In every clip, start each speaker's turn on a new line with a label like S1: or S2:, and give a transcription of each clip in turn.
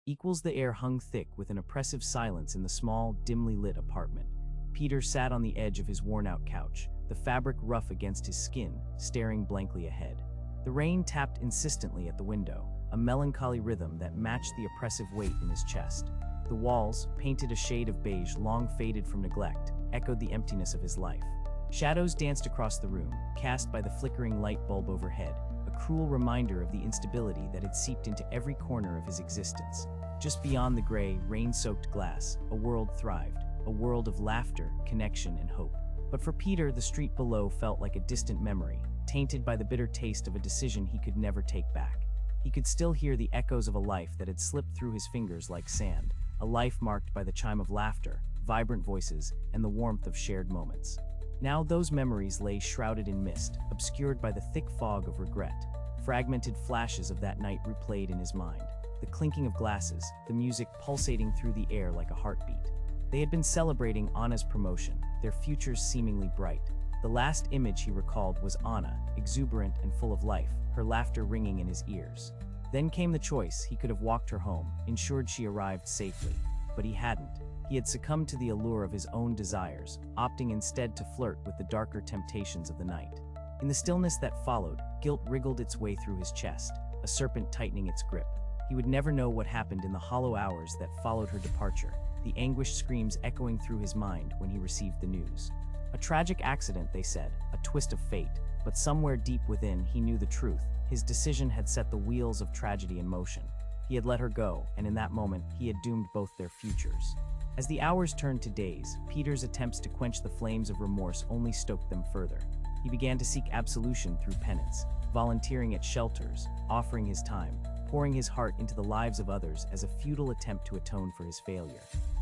S1: equals the air hung thick with an oppressive silence in the small, dimly lit apartment. Peter sat on the edge of his worn-out couch, the fabric rough against his skin, staring blankly ahead. The rain tapped insistently at the window, a melancholy rhythm that matched the oppressive weight in his chest. The walls, painted a shade of beige long faded from neglect, echoed the emptiness of his life. Shadows danced across the room, cast by the flickering light bulb overhead, a cruel reminder of the instability that had seeped into every corner of his existence. Just beyond the gray, rain-soaked glass, a world thrived, a world of laughter, connection, and hope. But for Peter, the street below felt like a distant memory, tainted by the bitter taste of a decision he could never take back. He could still hear the echoes of a life that had slipped through his fingers like sand, a life marked by the chime of laughter, vibrant voices, and the warmth of shared moments. Now those memories lay shrouded in mist, obscured by the thick fog of regret. Fragmented flashes of that night replayed in his mind. The clinking of glasses, the music pulsating through the air like a heartbeat. They had been celebrating Anna's promotion, their futures seemingly bright. The last image he recalled was Anna, exuberant and full of life, her laughter ringing in his ears. Then came the choice. He could have walked her home, ensured she arrived safely. But he hadn't. He had succumbed to the allure of his own desires, opting instead to flirt with the darker temptations of the night. In the stillness that followed, guilt wriggled its way through his chest, a serpent tightening its grip. He would never know what happened in the hollow hours that followed her departure, the anguished screams echoing through his mind when he received the news. A tragic accident, they said, a twist of fate, but somewhere deep within he knew the truth. His decision had set the wheels of tragedy in motion. He had let her go, and in that moment, he had doomed both their futures. As the hours turned to days, Peter's attempts to quench the flames of remorse only stoked them further. He began to seek absolution through penance, volunteering at shelters, offering his time, pouring his heart into the lives of others as a futile attempt to atone for his failure.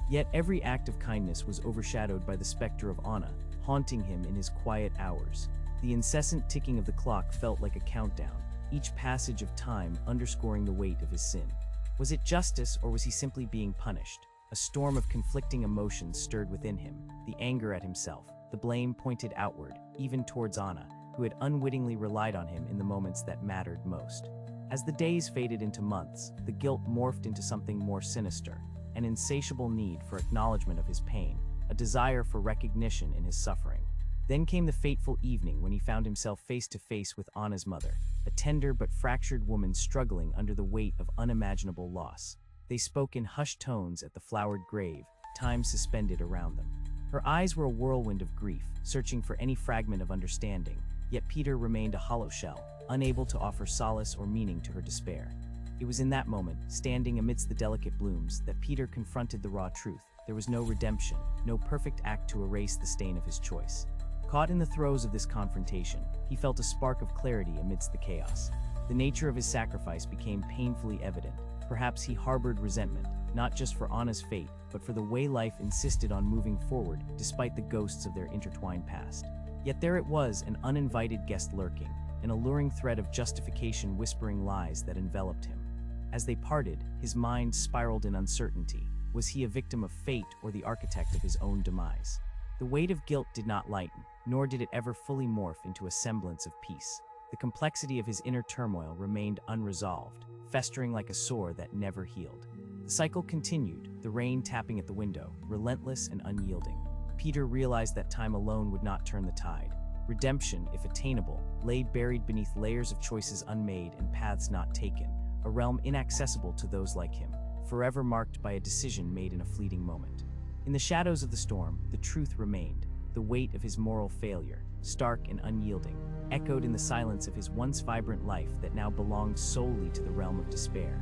S1: Yet every act of kindness was overshadowed by the specter of Anna, haunting him in his quiet hours. The incessant ticking of the clock felt like a countdown, each passage of time underscoring the weight of his sin. Was it justice, or was he simply being punished? A storm of conflicting emotions stirred within him, the anger at himself, the blame pointed outward, even towards Anna, who had unwittingly relied on him in the moments that mattered most. As the days faded into months, the guilt morphed into something more sinister, an insatiable need for acknowledgement of his pain, a desire for recognition in his suffering. Then came the fateful evening when he found himself face to face with Anna's mother, a tender but fractured woman struggling under the weight of unimaginable loss. They spoke in hushed tones at the flowered grave, time suspended around them. Her eyes were a whirlwind of grief, searching for any fragment of understanding, yet Peter remained a hollow shell, unable to offer solace or meaning to her despair. It was in that moment, standing amidst the delicate blooms, that Peter confronted the raw truth. There was no redemption, no perfect act to erase the stain of his choice. Caught in the throes of this confrontation, he felt a spark of clarity amidst the chaos. The nature of his sacrifice became painfully evident. Perhaps he harbored resentment, not just for Anna's fate, but for the way life insisted on moving forward despite the ghosts of their intertwined past. Yet there it was, an uninvited guest lurking, an alluring thread of justification whispering lies that enveloped him. As they parted, his mind spiraled in uncertainty. Was he a victim of fate or the architect of his own demise? The weight of guilt did not lighten, nor did it ever fully morph into a semblance of peace. The complexity of his inner turmoil remained unresolved, festering like a sore that never healed. The cycle continued, the rain tapping at the window, relentless and unyielding. Peter realized that time alone would not turn the tide. Redemption, if attainable, lay buried beneath layers of choices unmade and paths not taken, a realm inaccessible to those like him, forever marked by a decision made in a fleeting moment. In the shadows of the storm, the truth remained. The weight of his moral failure, stark and unyielding, echoed in the silence of his once vibrant life that now belonged solely to the realm of despair.